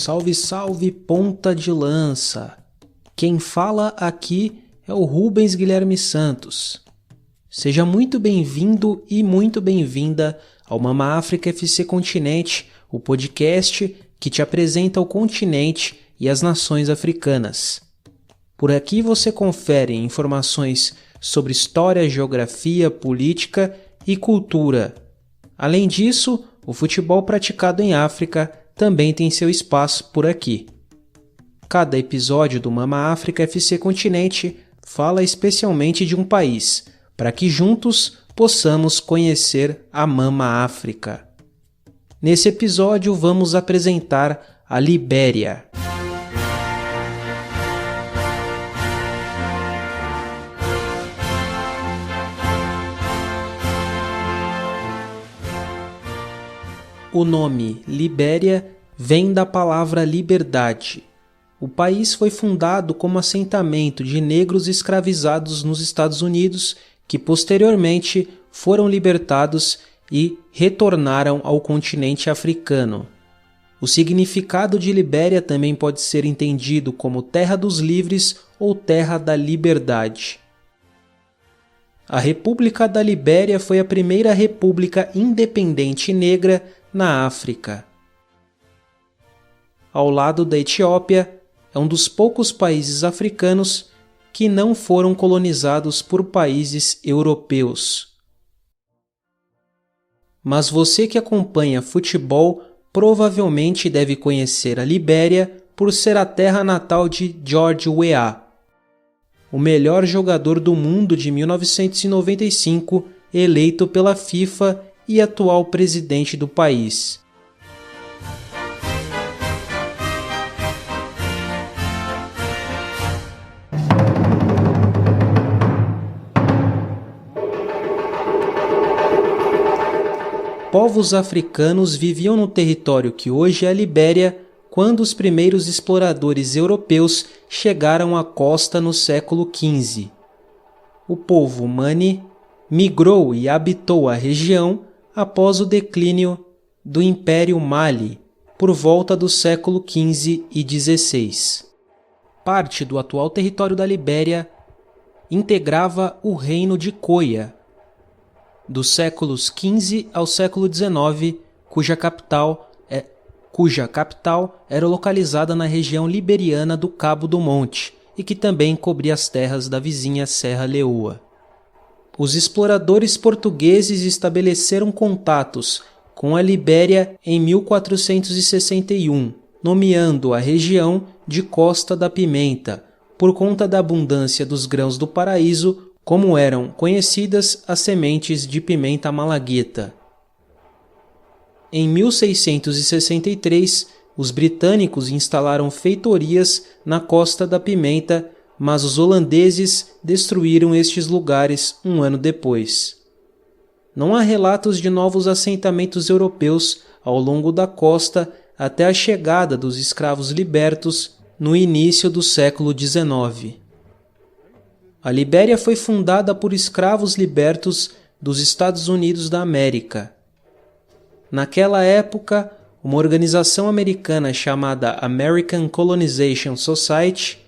salve, salve, ponta de lança! Quem fala aqui é o Rubens Guilherme Santos. Seja muito bem-vindo e muito bem-vinda ao Mama África FC Continente, o podcast que te apresenta o continente e as nações africanas. Por aqui você confere informações sobre história, geografia, política e cultura. Além disso, o futebol praticado em África também tem seu espaço por aqui. Cada episódio do Mama África FC Continente fala especialmente de um país, para que juntos possamos conhecer a Mama África. Nesse episódio vamos apresentar a Libéria. O nome Libéria vem da palavra liberdade. O país foi fundado como assentamento de negros escravizados nos Estados Unidos que posteriormente foram libertados e retornaram ao continente africano. O significado de Libéria também pode ser entendido como Terra dos Livres ou Terra da Liberdade. A República da Libéria foi a primeira república independente negra na África. Ao lado da Etiópia, é um dos poucos países africanos que não foram colonizados por países europeus. Mas você que acompanha futebol provavelmente deve conhecer a Libéria por ser a terra natal de George Weah, o melhor jogador do mundo de 1995, eleito pela FIFA e atual presidente do país. Povos africanos viviam no território que hoje é a Libéria quando os primeiros exploradores europeus chegaram à costa no século XV. O povo Mani migrou e habitou a região após o declínio do Império Mali, por volta do século XV e XVI. Parte do atual território da Libéria integrava o Reino de Koia, dos séculos XV ao século XIX, cuja capital era localizada na região liberiana do Cabo do Monte e que também cobria as terras da vizinha Serra Leoa. Os exploradores portugueses estabeleceram contatos com a Libéria em 1461, nomeando a região de Costa da Pimenta, por conta da abundância dos grãos do paraíso, como eram conhecidas as sementes de pimenta malagueta. Em 1663, os britânicos instalaram feitorias na Costa da Pimenta, mas os holandeses destruíram estes lugares um ano depois. Não há relatos de novos assentamentos europeus ao longo da costa até a chegada dos escravos libertos no início do século XIX. A Libéria foi fundada por escravos libertos dos Estados Unidos da América. Naquela época, uma organização americana chamada American Colonization Society,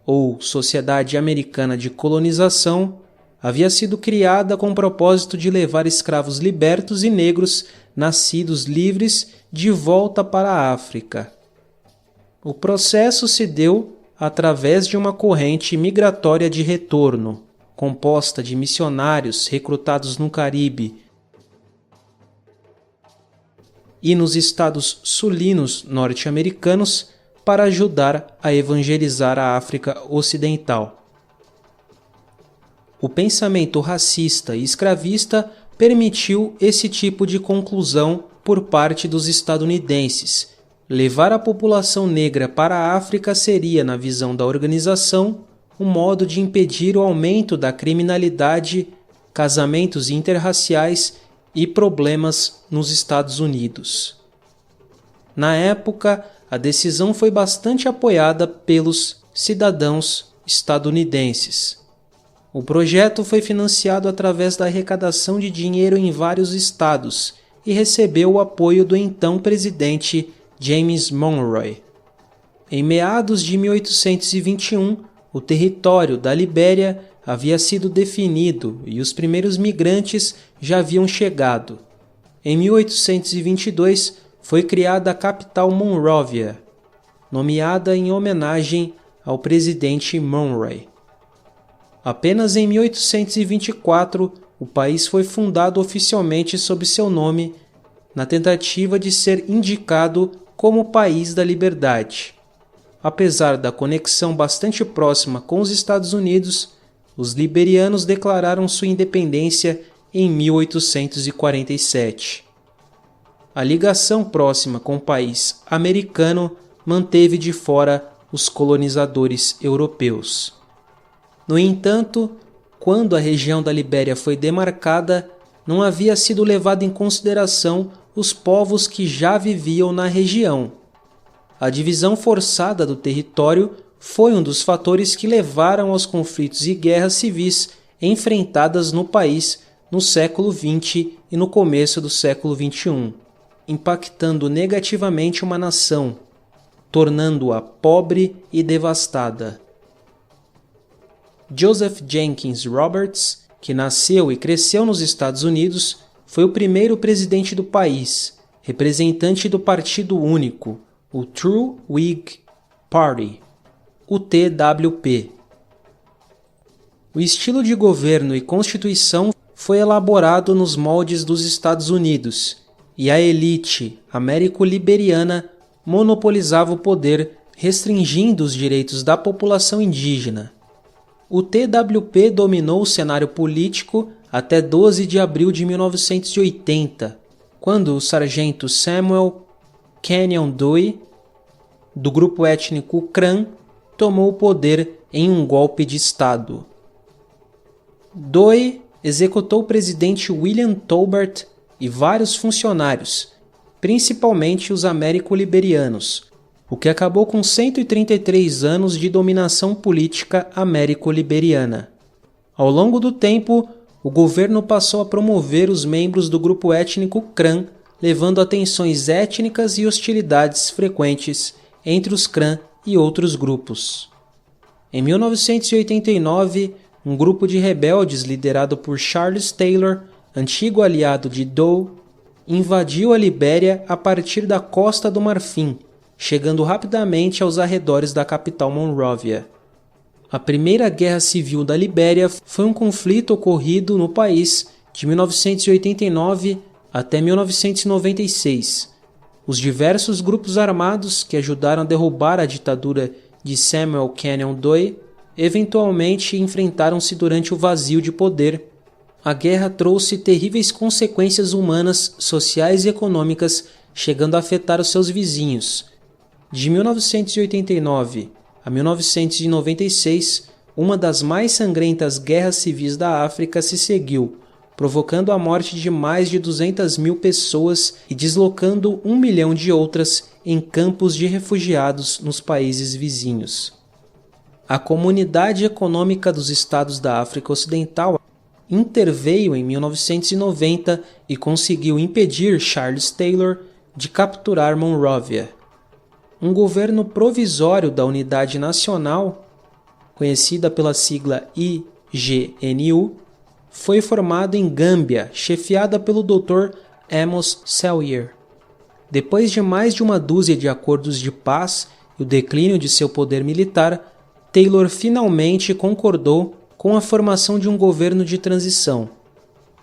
ou Sociedade Americana de Colonização, havia sido criada com o propósito de levar escravos libertos e negros nascidos livres de volta para a África. O processo se deu através de uma corrente migratória de retorno, composta de missionários recrutados no Caribe e nos estados sulinos norte-americanos para ajudar a evangelizar a África Ocidental. O pensamento racista e escravista permitiu esse tipo de conclusão por parte dos estadunidenses. Levar a população negra para a África seria, na visão da organização, um modo de impedir o aumento da criminalidade, casamentos interraciais e problemas nos Estados Unidos. Na época, a decisão foi bastante apoiada pelos cidadãos estadunidenses. O projeto foi financiado através da arrecadação de dinheiro em vários estados e recebeu o apoio do então presidente James Monroe. Em meados de 1821, o território da Libéria havia sido definido e os primeiros migrantes já haviam chegado. Em 1822, foi criada a capital Monrovia, nomeada em homenagem ao presidente Monroe. Apenas em 1824, o país foi fundado oficialmente sob seu nome, na tentativa de ser indicado como País da Liberdade. Apesar da conexão bastante próxima com os Estados Unidos, os liberianos declararam sua independência em 1847. A ligação próxima com o país americano manteve de fora os colonizadores europeus. No entanto, quando a região da Libéria foi demarcada, não havia sido levado em consideração os povos que já viviam na região. A divisão forçada do território foi um dos fatores que levaram aos conflitos e guerras civis enfrentadas no país no século XX e no começo do século XXI, impactando negativamente uma nação, tornando-a pobre e devastada. Joseph Jenkins Roberts, que nasceu e cresceu nos Estados Unidos, foi o primeiro presidente do país, representante do Partido Único, o True Whig Party, o TWP. O estilo de governo e constituição foi elaborado nos moldes dos Estados Unidos, e a elite américo-liberiana monopolizava o poder, restringindo os direitos da população indígena. O TWP dominou o cenário político até 12 de abril de 1980, quando o sargento Samuel Canyon Dewey, do grupo étnico Kran, tomou o poder em um golpe de Estado. Dewey executou o presidente William Tolbert e vários funcionários, principalmente os américo-liberianos, o que acabou com 133 anos de dominação política américo-liberiana. Ao longo do tempo, o governo passou a promover os membros do grupo étnico Kran, levando a tensões étnicas e hostilidades frequentes entre os Kran e outros grupos. Em 1989, um grupo de rebeldes liderado por Charles Taylor, antigo aliado de Doe, invadiu a Libéria a partir da Costa do Marfim, chegando rapidamente aos arredores da capital Monrovia. A Primeira Guerra Civil da Libéria foi um conflito ocorrido no país de 1989 até 1996. Os diversos grupos armados que ajudaram a derrubar a ditadura de Samuel Canyon Dewey eventualmente enfrentaram-se durante o vazio de poder. A guerra trouxe terríveis consequências humanas, sociais e econômicas, chegando a afetar os seus vizinhos. De 1989 a 1996, uma das mais sangrentas guerras civis da África se seguiu, provocando a morte de mais de 200 mil pessoas e deslocando 1 milhão de outras em campos de refugiados nos países vizinhos. A Comunidade Econômica dos Estados da África Ocidental interveio em 1990 e conseguiu impedir Charles Taylor de capturar Monrovia. Um governo provisório da Unidade Nacional, conhecida pela sigla IGNU, foi formado em Gâmbia, chefiada pelo Dr. Amos Selyer. Depois de mais de uma dúzia de acordos de paz e o declínio de seu poder militar, Taylor finalmente concordou com a formação de um governo de transição.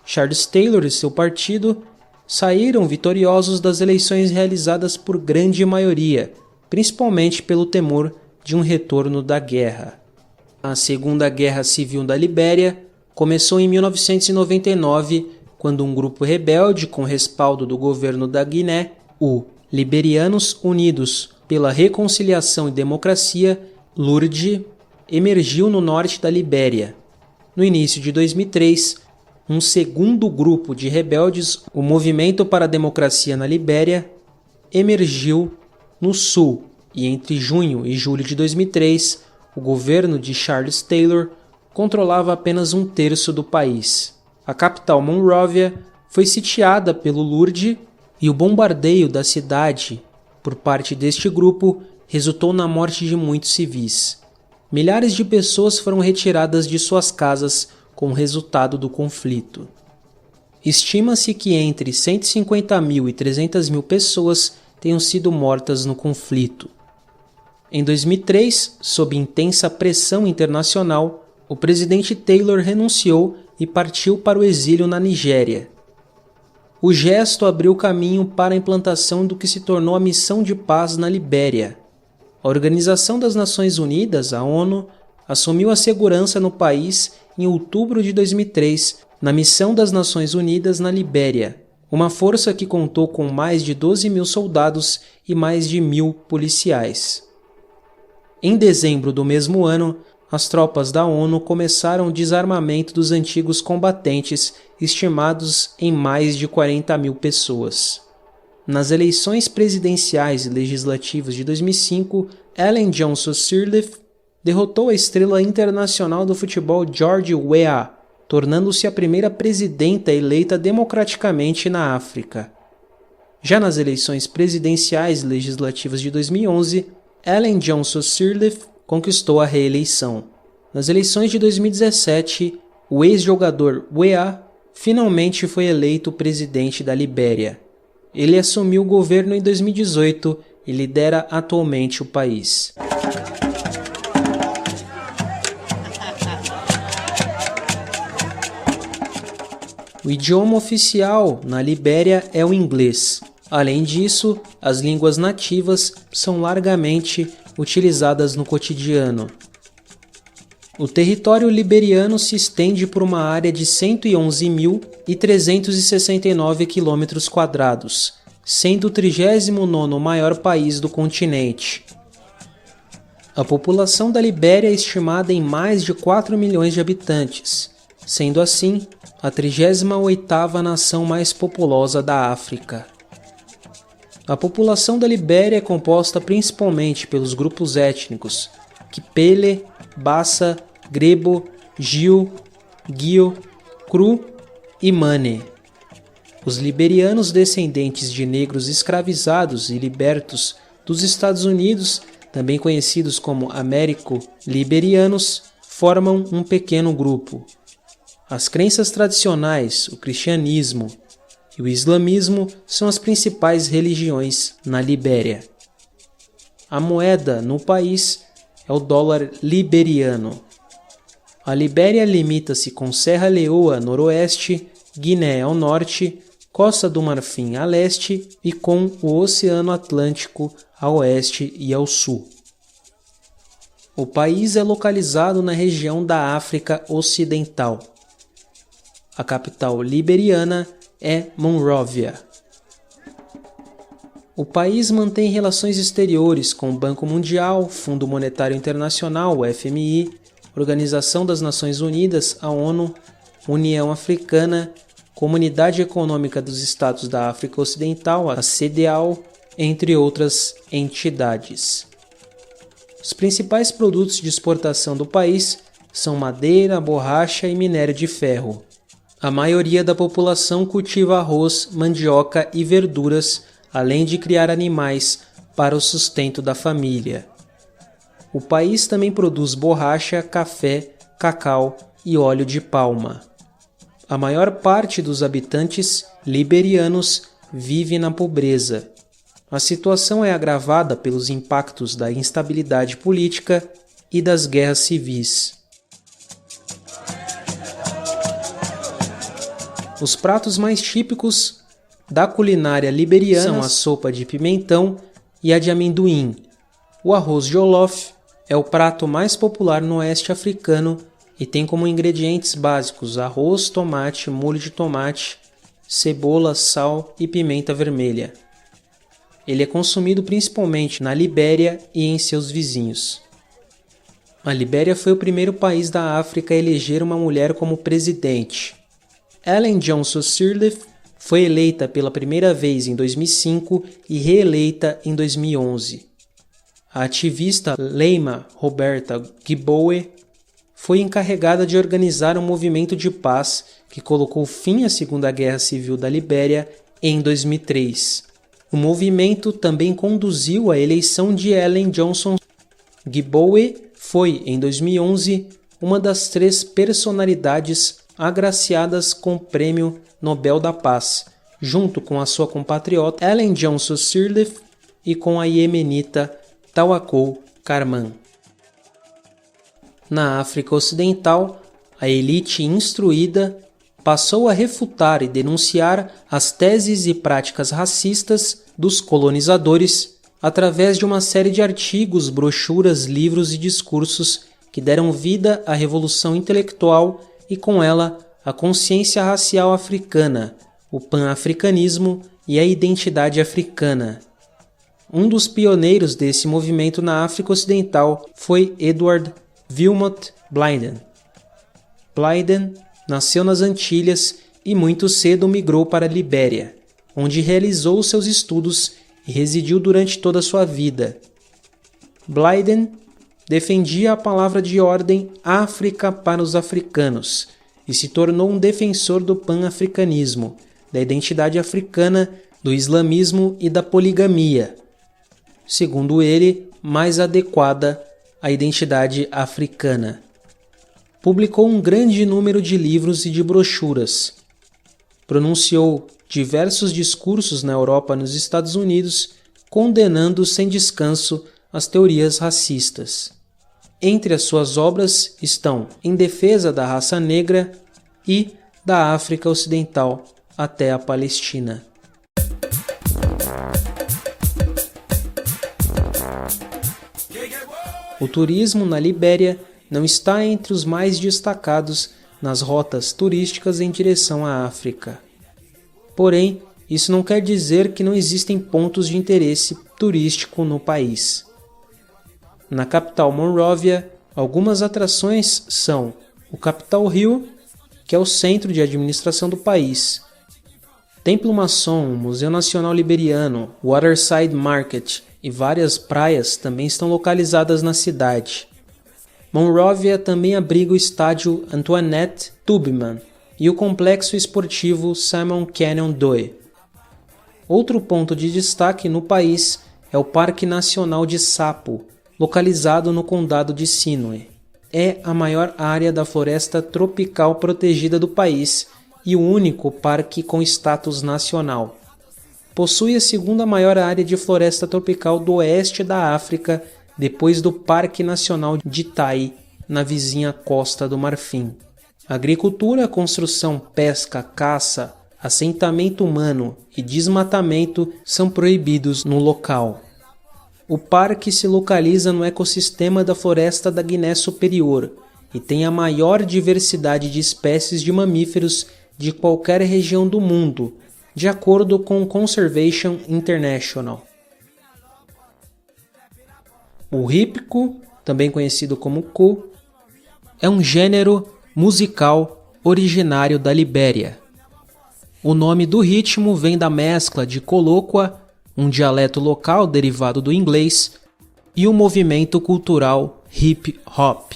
Charles Taylor e seu partido saíram vitoriosos das eleições realizadas por grande maioria, principalmente pelo temor de um retorno da guerra. A Segunda Guerra Civil da Libéria começou em 1999, quando um grupo rebelde com respaldo do governo da Guiné, o Liberianos Unidos pela Reconciliação e Democracia, LURD, emergiu no norte da Libéria. No início de 2003, um segundo grupo de rebeldes, o Movimento para a Democracia na Libéria, emergiu no sul, e entre junho e julho de 2003, o governo de Charles Taylor controlava apenas 1/3 do país. A capital Monrovia foi sitiada pelo LURD e o bombardeio da cidade por parte deste grupo resultou na morte de muitos civis. Milhares de pessoas foram retiradas de suas casas com o resultado do conflito. Estima-se que entre 150 mil e 300 mil pessoas tenham sido mortas no conflito. Em 2003, sob intensa pressão internacional, o presidente Taylor renunciou e partiu para o exílio na Nigéria. O gesto abriu caminho para a implantação do que se tornou a Missão de Paz na Libéria. A Organização das Nações Unidas, a ONU, assumiu a segurança no país em outubro de 2003, na Missão das Nações Unidas na Libéria, uma força que contou com mais de 12 mil soldados e mais de 1.000 policiais. Em dezembro do mesmo ano, as tropas da ONU começaram o desarmamento dos antigos combatentes, estimados em mais de 40 mil pessoas. Nas eleições presidenciais e legislativas de 2005, Ellen Johnson Sirleaf derrotou a estrela internacional do futebol George Weah, tornando-se a primeira presidenta eleita democraticamente na África. Já nas eleições presidenciais e legislativas de 2011, Ellen Johnson Sirleaf conquistou a reeleição. Nas eleições de 2017, o ex-jogador Weah finalmente foi eleito presidente da Libéria. Ele assumiu o governo em 2018 e lidera atualmente o país. O idioma oficial na Libéria é o inglês. Além disso, as línguas nativas são largamente utilizadas no cotidiano. O território liberiano se estende por uma área de 111.369 km², sendo o 39º maior país do continente. A população da Libéria é estimada em mais de 4 milhões de habitantes, sendo assim a 38ª nação mais populosa da África. A população da Libéria é composta principalmente pelos grupos étnicos Kipele, Bassa, Grebo, Gil, Guio, Kru e Mane. Os liberianos descendentes de negros escravizados e libertos dos Estados Unidos, também conhecidos como américo-liberianos, formam um pequeno grupo. As crenças tradicionais, o cristianismo e o islamismo são as principais religiões na Libéria. A moeda no país é o dólar liberiano. A Libéria limita-se com Serra Leoa a noroeste, Guiné ao norte, Costa do Marfim a leste e com o Oceano Atlântico a oeste e ao sul. O país é localizado na região da África Ocidental. A capital liberiana é Monrovia. O país mantém relações exteriores com o Banco Mundial, Fundo Monetário Internacional, o FMI, Organização das Nações Unidas, a ONU, União Africana, Comunidade Econômica dos Estados da África Ocidental, a CEDEAO, entre outras entidades. Os principais produtos de exportação do país são madeira, borracha e minério de ferro. A maioria da população cultiva arroz, mandioca e verduras, além de criar animais para o sustento da família. O país também produz borracha, café, cacau e óleo de palma. A maior parte dos habitantes liberianos vive na pobreza. A situação é agravada pelos impactos da instabilidade política e das guerras civis. Os pratos mais típicos da culinária liberiana são a sopa de pimentão e a de amendoim. O arroz jollof é o prato mais popular no oeste africano e tem como ingredientes básicos arroz, tomate, molho de tomate, cebola, sal e pimenta vermelha. Ele é consumido principalmente na Libéria e em seus vizinhos. A Libéria foi o primeiro país da África a eleger uma mulher como presidente. Ellen Johnson Sirleaf foi eleita pela primeira vez em 2005 e reeleita em 2011. A ativista Leima Roberta Giboe foi encarregada de organizar um movimento de paz que colocou fim à Segunda Guerra Civil da Libéria em 2003. O movimento também conduziu à eleição de Ellen Johnson. Gbowee foi, em 2011, uma das 3 personalidades agraciadas com o Prêmio Nobel da Paz, junto com a sua compatriota Ellen Johnson Sirleaf e com a iemenita Tawakkol Karman. Na África Ocidental, a elite instruída passou a refutar e denunciar as teses e práticas racistas dos colonizadores através de uma série de artigos, brochuras, livros e discursos que deram vida à revolução intelectual e, com ela, a consciência racial africana, o pan-africanismo e a identidade africana. Um dos pioneiros desse movimento na África Ocidental foi Edward Wilmot Blyden. Blyden nasceu nas Antilhas e muito cedo migrou para a Libéria, onde realizou seus estudos e residiu durante toda a sua vida. Blyden defendia a palavra de ordem África para os africanos e se tornou um defensor do pan-africanismo, da identidade africana, do islamismo e da poligamia, segundo ele, mais adequada à identidade africana. Publicou um grande número de livros e de brochuras. Pronunciou diversos discursos na Europa e nos Estados Unidos, condenando sem descanso as teorias racistas. Entre as suas obras estão Em Defesa da Raça Negra e Da África Ocidental até a Palestina. O turismo na Libéria não está entre os mais destacados nas rotas turísticas em direção à África. Porém, isso não quer dizer que não existem pontos de interesse turístico no país. Na capital Monrovia, algumas atrações são o Capitol Hill, que é o centro de administração do país, Templo Maçom, Museu Nacional Liberiano, Waterside Market e várias praias também estão localizadas na cidade. Monrovia também abriga o estádio Antoinette Tubman e o complexo esportivo Simon Canyon Doe. Outro ponto de destaque no país é o Parque Nacional de Sapo, localizado no condado de Sinoe. É a maior área da floresta tropical protegida do país e o único parque com status nacional. Possui a segunda maior área de floresta tropical do oeste da África, depois do Parque Nacional de Tai, na vizinha Costa do Marfim. Agricultura, construção, pesca, caça, assentamento humano e desmatamento são proibidos no local. O parque se localiza no ecossistema da Floresta da Guiné Superior e tem a maior diversidade de espécies de mamíferos de qualquer região do mundo, de acordo com Conservation International. O hípico, também conhecido como Ku, é um gênero musical originário da Libéria. O nome do ritmo vem da mescla de colóquia, um dialeto local derivado do inglês, e o movimento cultural hip hop.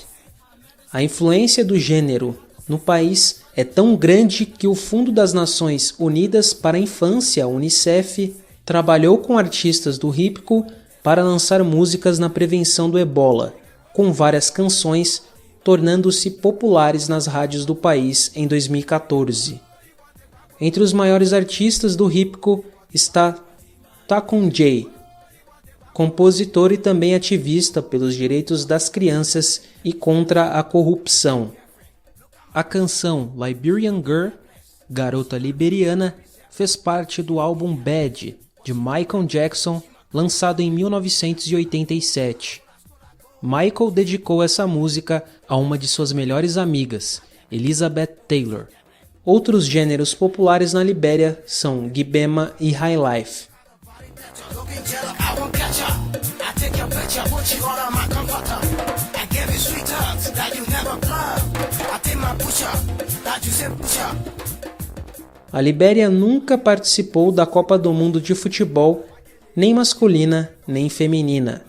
A influência do gênero no país é tão grande que o Fundo das Nações Unidas para a Infância, UNICEF, trabalhou com artistas do hípico para lançar músicas na prevenção do ebola, com várias canções tornando-se populares nas rádios do país em 2014. Entre os maiores artistas do hípico está Takun J, compositor e também ativista pelos direitos das crianças e contra a corrupção. A canção Liberian Girl, Garota Liberiana, fez parte do álbum Bad, de Michael Jackson, lançado em 1987. Michael dedicou essa música a uma de suas melhores amigas, Elizabeth Taylor. Outros gêneros populares na Libéria são Gibema e Highlife. A Libéria nunca participou da Copa do Mundo de Futebol, nem masculina nem feminina.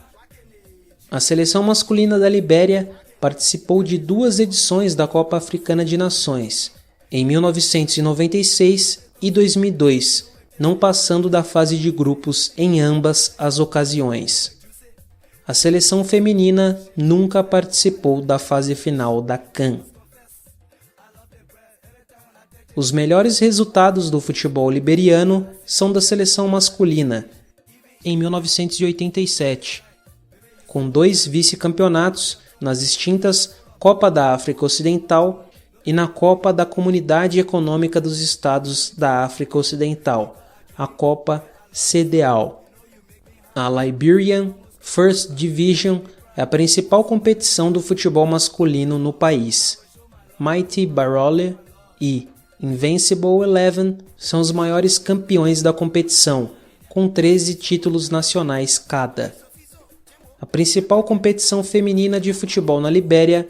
A seleção masculina da Libéria participou de 2 edições da Copa Africana de Nações, em 1996 e 2002, não passando da fase de grupos em ambas as ocasiões. A seleção feminina nunca participou da fase final da CAN. Os melhores resultados do futebol liberiano são da seleção masculina, em 1987, com 2 vice-campeonatos nas extintas Copa da África Ocidental e na Copa da Comunidade Econômica dos Estados da África Ocidental, a Copa CEDEAO. A Liberian First Division é a principal competição do futebol masculino no país. Mighty Barole e Invincible Eleven são os maiores campeões da competição, com 13 títulos nacionais cada. A principal competição feminina de futebol na Libéria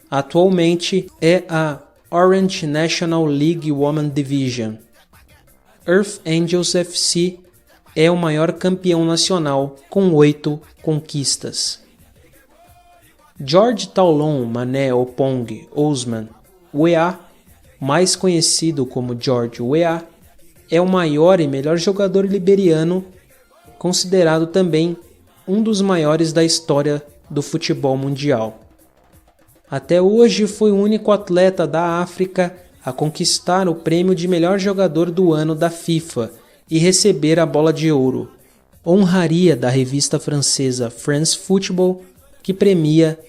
atualmente é a Orange National League Women Division. Earth Angels FC é o maior campeão nacional, com 8 conquistas. George Taulon Mané Opong Osman Weah, mais conhecido como George Weah, é o maior e melhor jogador liberiano, considerado também um dos maiores da história do futebol mundial. Até hoje foi o único atleta da África a conquistar o prêmio de melhor jogador do ano da FIFA e receber a bola de ouro, honraria da revista francesa France Football, que premia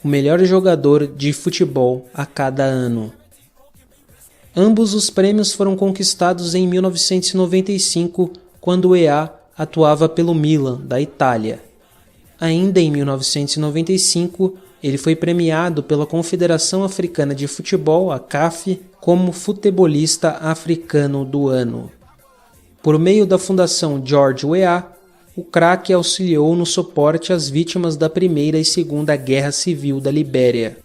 o melhor jogador de futebol a cada ano. Ambos os prêmios foram conquistados em 1995, quando o EA atuava pelo Milan, da Itália. Ainda em 1995, ele foi premiado pela Confederação Africana de Futebol, a CAF, como futebolista africano do ano. Por meio da Fundação George Weah, o craque auxiliou no suporte às vítimas da Primeira e Segunda Guerra Civil da Libéria.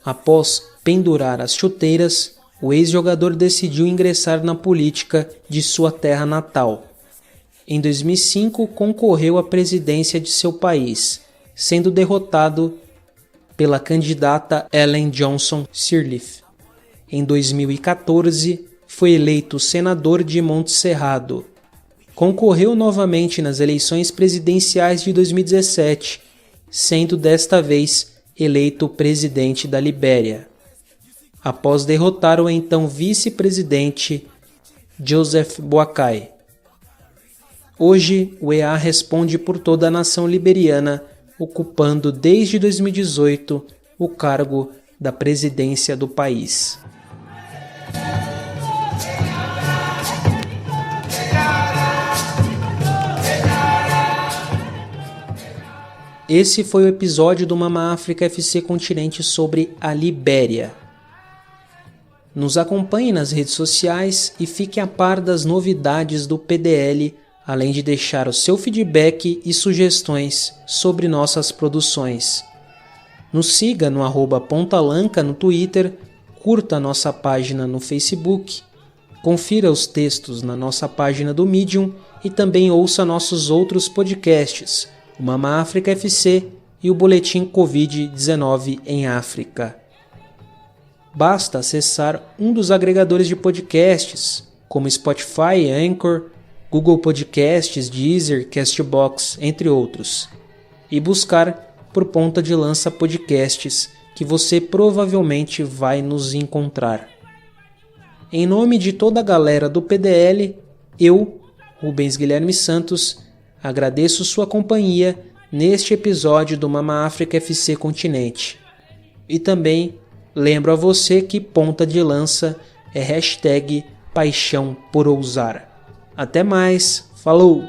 Após pendurar as chuteiras, o ex-jogador decidiu ingressar na política de sua terra natal. Em 2005, concorreu à presidência de seu país, sendo derrotado pela candidata Ellen Johnson Sirleaf. Em 2014, foi eleito senador de Montserrado. Concorreu novamente nas eleições presidenciais de 2017, sendo desta vez eleito presidente da Libéria, após derrotar o então vice-presidente Joseph Boakai. Hoje, o EA responde por toda a nação liberiana, ocupando desde 2018 o cargo da presidência do país. Esse foi o episódio do Mama África FC Continente sobre a Libéria. Nos acompanhe nas redes sociais e fique a par das novidades do PDL, além de deixar o seu feedback e sugestões sobre nossas produções. Nos siga no @pontalanca no Twitter, curta nossa página no Facebook, confira os textos na nossa página do Medium e também ouça nossos outros podcasts, o Mama África FC e o Boletim Covid-19 em África. Basta acessar um dos agregadores de podcasts, como Spotify, Anchor, Google Podcasts, Deezer, Castbox, entre outros, e buscar por Ponta de Lança Podcasts, que você provavelmente vai nos encontrar. Em nome de toda a galera do PDL, eu, Rubens Guilherme Santos, agradeço sua companhia neste episódio do Mama África FC Continente. E também lembro a você que Ponta de Lança é #paixão por ousar. Até mais, falou!